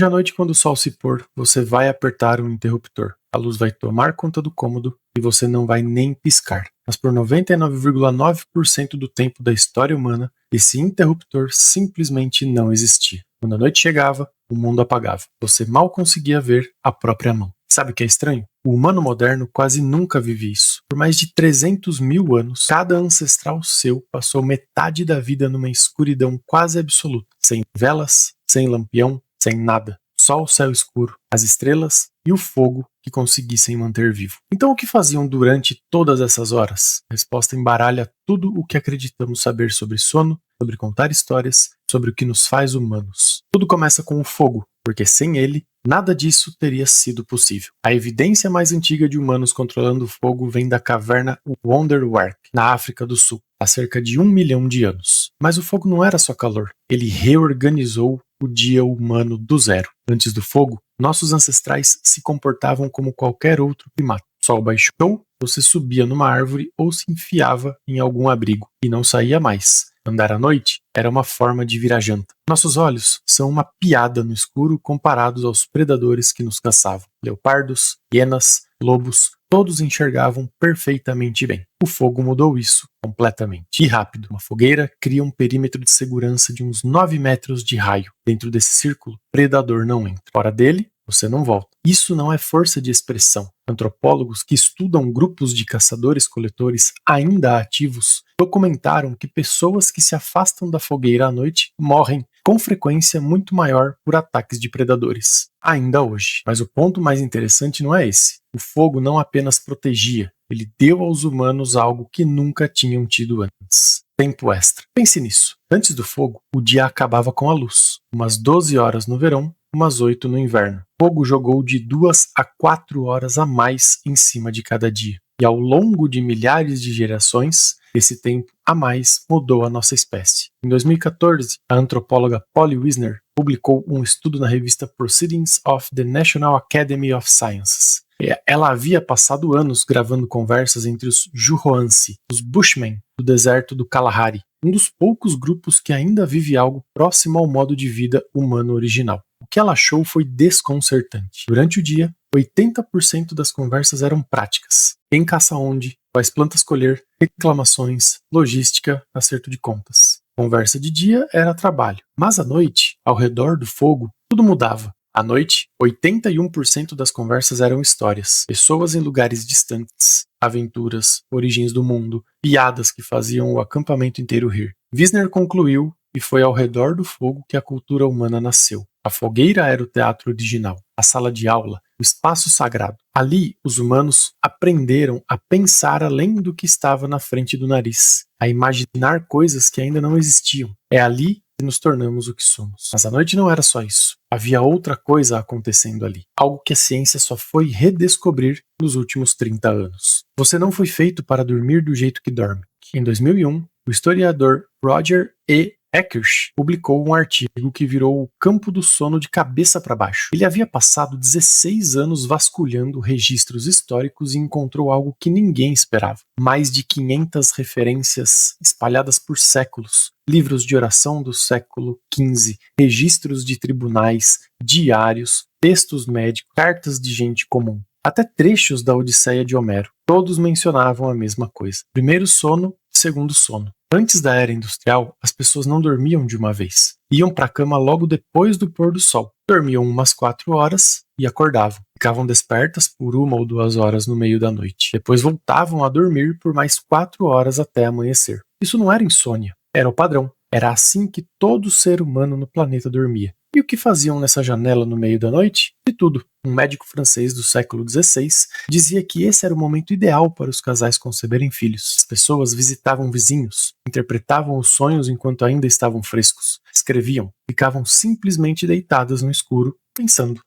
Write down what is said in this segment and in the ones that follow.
Hoje à noite, quando o sol se pôr, você vai apertar um interruptor. A luz vai tomar conta do cômodo e você não vai nem piscar. Mas por 99,9% do tempo da história humana, esse interruptor simplesmente não existia. Quando a noite chegava, o mundo apagava. Você mal conseguia ver a própria mão. Sabe o que é estranho? O humano moderno quase nunca vive isso. Por mais de 300 mil anos, cada ancestral seu passou metade da vida numa escuridão quase absoluta. Sem velas, sem lampião, sem nada. Só o céu escuro, as estrelas e o fogo que conseguissem manter vivo. Então o que faziam durante todas essas horas? A resposta embaralha tudo o que acreditamos saber sobre sono, sobre contar histórias, sobre o que nos faz humanos. Tudo começa com o fogo, porque sem ele, nada disso teria sido possível. A evidência mais antiga de humanos controlando o fogo vem da caverna Wonderwerk, na África do Sul, há cerca de 1 milhão de anos. Mas o fogo não era só calor, ele reorganizou o dia humano do zero. Antes do fogo, nossos ancestrais se comportavam como qualquer outro primata. O sol baixou, você subia numa árvore ou se enfiava em algum abrigo e não saía mais. Andar à noite era uma forma de virar janta. Nossos olhos são uma piada no escuro comparados aos predadores que nos caçavam. Leopardos, hienas, lobos, todos enxergavam perfeitamente bem. O fogo mudou isso completamente. E rápido. Uma fogueira cria um perímetro de segurança de uns 9 metros de raio. Dentro desse círculo, predador não entra. Fora dele, você não volta. Isso não é força de expressão. Antropólogos que estudam grupos de caçadores-coletores ainda ativos documentaram que pessoas que se afastam da fogueira à noite morrem com frequência muito maior por ataques de predadores, ainda hoje. Mas o ponto mais interessante não é esse. O fogo não apenas protegia, ele deu aos humanos algo que nunca tinham tido antes. Tempo extra. Pense nisso. Antes do fogo, o dia acabava com a luz. Umas 12 horas no verão, umas 8 no inverno. O fogo jogou de 2 a 4 horas a mais em cima de cada dia. E ao longo de milhares de gerações, esse tempo a mais mudou a nossa espécie. Em 2014, a antropóloga Polly Wisner publicou um estudo na revista Proceedings of the National Academy of Sciences. Ela havia passado anos gravando conversas entre os Juhoansi, os Bushmen do deserto do Kalahari, um dos poucos grupos que ainda vive algo próximo ao modo de vida humano original. O que ela achou foi desconcertante. Durante o dia, 80% das conversas eram práticas. Quem caça onde, quais plantas colher, reclamações, logística, acerto de contas. Conversa de dia era trabalho, mas à noite, ao redor do fogo, tudo mudava. À noite, 81% das conversas eram histórias, pessoas em lugares distantes, aventuras, origens do mundo, piadas que faziam o acampamento inteiro rir. Wisner concluiu que foi ao redor do fogo que a cultura humana nasceu. A fogueira era o teatro original, a sala de aula, o espaço sagrado. Ali, os humanos aprenderam a pensar além do que estava na frente do nariz, a imaginar coisas que ainda não existiam. É ali que nos tornamos o que somos. Mas a noite não era só isso. Havia outra coisa acontecendo ali, algo que a ciência só foi redescobrir nos últimos 30 anos. Você não foi feito para dormir do jeito que dorme. Em 2001, o historiador Roger E. Eckersh publicou um artigo que virou o campo do sono de cabeça para baixo. Ele havia passado 16 anos vasculhando registros históricos e encontrou algo que ninguém esperava. Mais de 500 referências espalhadas por séculos. Livros de oração do século XV, registros de tribunais, diários, textos médicos, cartas de gente comum. Até trechos da Odisseia de Homero. Todos mencionavam a mesma coisa. Primeiro sono, segundo sono. Antes da era industrial, as pessoas não dormiam de uma vez. Iam para a cama logo depois do pôr do sol. Dormiam umas 4 horas e acordavam. Ficavam despertas por 1 ou 2 horas no meio da noite. Depois voltavam a dormir por mais 4 horas até amanhecer. Isso não era insônia, era o padrão. Era assim que todo ser humano no planeta dormia. E o que faziam nessa janela no meio da noite? De tudo. Um médico francês do século XVI dizia que esse era o momento ideal para os casais conceberem filhos. As pessoas visitavam vizinhos, interpretavam os sonhos enquanto ainda estavam frescos, escreviam, ficavam simplesmente deitadas no escuro, pensando.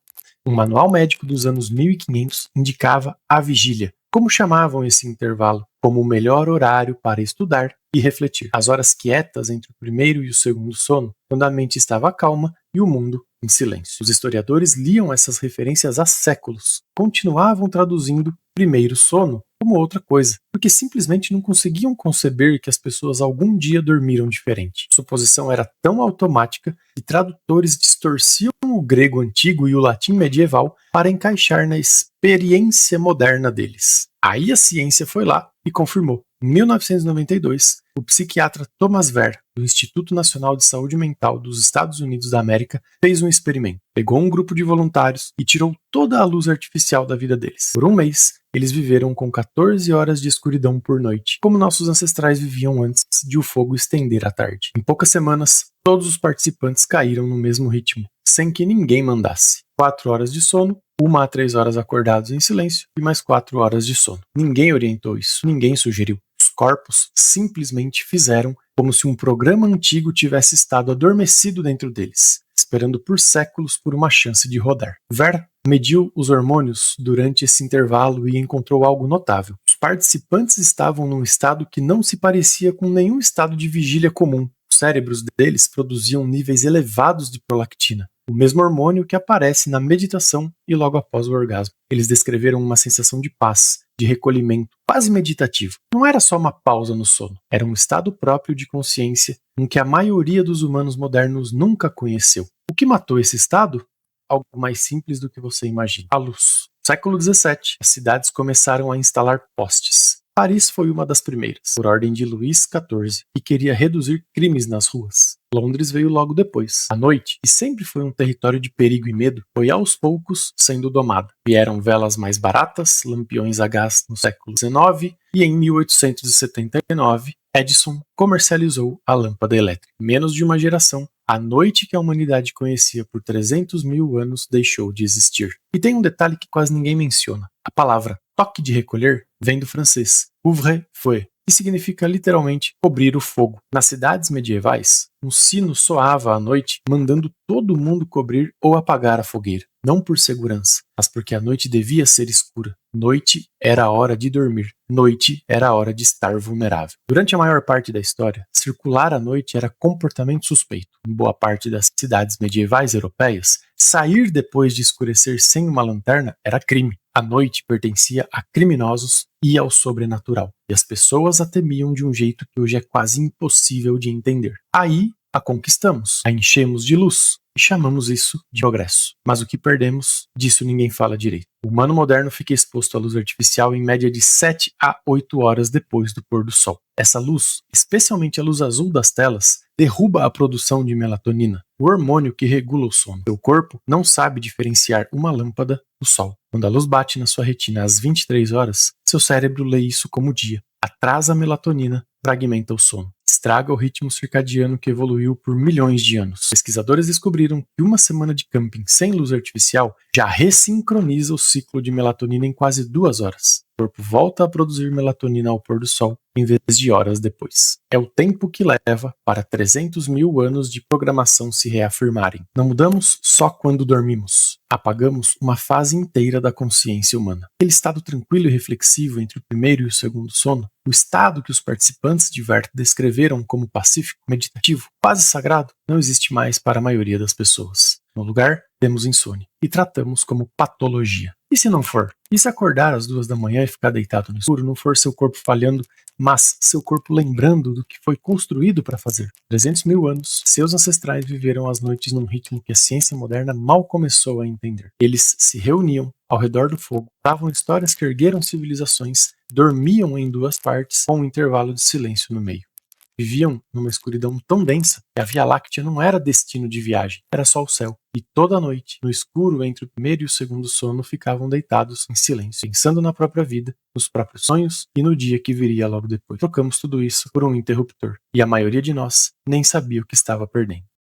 Um manual médico dos anos 1500 indicava a vigília. Como chamavam esse intervalo? Como o melhor horário para estudar e refletir. As horas quietas entre o primeiro e o segundo sono, quando a mente estava calma e o mundo em silêncio. Os historiadores liam essas referências há séculos, continuavam traduzindo primeiro sono como outra coisa, porque simplesmente não conseguiam conceber que as pessoas algum dia dormiram diferente. Sua posição era tão automática que tradutores distorciam o grego antigo e o latim medieval para encaixar na experiência moderna deles. Aí a ciência foi lá e confirmou. Em 1992, o psiquiatra Thomas Ver, do Instituto Nacional de Saúde Mental dos Estados Unidos da América, fez um experimento. Pegou um grupo de voluntários e tirou toda a luz artificial da vida deles. Por um mês, eles viveram com 14 horas de escuridão por noite, como nossos ancestrais viviam antes de o fogo estender à tarde. Em poucas semanas, todos os participantes caíram no mesmo ritmo, sem que ninguém mandasse. 4 horas de sono, 1 a 3 horas acordados em silêncio e mais 4 horas de sono. Ninguém orientou isso, ninguém sugeriu. Os corpos simplesmente fizeram como se um programa antigo tivesse estado adormecido dentro deles, esperando por séculos por uma chance de rodar. Ver mediu os hormônios durante esse intervalo e encontrou algo notável. Os participantes estavam num estado que não se parecia com nenhum estado de vigília comum. Os cérebros deles produziam níveis elevados de prolactina, o mesmo hormônio que aparece na meditação e logo após o orgasmo. Eles descreveram uma sensação de paz, de recolhimento, quase meditativo. Não era só uma pausa no sono, era um estado próprio de consciência em que a maioria dos humanos modernos nunca conheceu. O que matou esse estado? Algo mais simples do que você imagina. A luz. No século XVII, as cidades começaram a instalar postes. Paris foi uma das primeiras, por ordem de Luís XIV, que queria reduzir crimes nas ruas. Londres veio logo depois. A noite, que sempre foi um território de perigo e medo, foi aos poucos sendo domada. Vieram velas mais baratas, lampiões a gás no século XIX, e em 1879, Edison comercializou a lâmpada elétrica. Em menos de uma geração, a noite que a humanidade conhecia por 300 mil anos deixou de existir. E tem um detalhe que quase ninguém menciona. A palavra toque de recolher vem do francês ouvre-feu, que significa literalmente cobrir o fogo. Nas cidades medievais, um sino soava à noite, mandando todo mundo cobrir ou apagar a fogueira. Não por segurança, mas porque a noite devia ser escura. Noite era a hora de dormir. Noite era a hora de estar vulnerável. Durante a maior parte da história, circular à noite era comportamento suspeito. Em boa parte das cidades medievais europeias, sair depois de escurecer sem uma lanterna era crime. A noite pertencia a criminosos e ao sobrenatural, e as pessoas a temiam de um jeito que hoje é quase impossível de entender. Aí a conquistamos, a enchemos de luz e chamamos isso de progresso. Mas o que perdemos, disso ninguém fala direito. O humano moderno fica exposto à luz artificial em média de 7 a 8 horas depois do pôr do sol. Essa luz, especialmente a luz azul das telas, derruba a produção de melatonina, o hormônio que regula o sono. Seu corpo não sabe diferenciar uma lâmpada do sol. Quando a luz bate na sua retina às 23 horas, seu cérebro lê isso como dia. Atrasa a melatonina, fragmenta o sono. Estraga o ritmo circadiano que evoluiu por milhões de anos. Pesquisadores descobriram que uma semana de camping sem luz artificial já ressincroniza o ciclo de melatonina em quase 2 horas. O corpo volta a produzir melatonina ao pôr do sol, em vez de horas depois. É o tempo que leva para 300 mil anos de programação se reafirmarem. Não mudamos só quando dormimos. Apagamos uma fase inteira da consciência humana. Aquele estado tranquilo e reflexivo entre o primeiro e o segundo sono, o estado que os participantes de Vert descreveram como pacífico, meditativo, quase sagrado, não existe mais para a maioria das pessoas. No lugar, temos insônia e tratamos como patologia. E se não for? E se acordar às 2 da manhã e ficar deitado no escuro não for seu corpo falhando, mas seu corpo lembrando do que foi construído para fazer? 300 mil anos, seus ancestrais viveram as noites num ritmo que a ciência moderna mal começou a entender. Eles se reuniam ao redor do fogo, contavam histórias que ergueram civilizações, dormiam em 2 partes com um intervalo de silêncio no meio. Viviam numa escuridão tão densa que a Via Láctea não era destino de viagem, era só o céu. E toda noite, no escuro entre o primeiro e o segundo sono, ficavam deitados em silêncio, pensando na própria vida, nos próprios sonhos e no dia que viria logo depois. Trocamos tudo isso por um interruptor, e a maioria de nós nem sabia o que estava perdendo.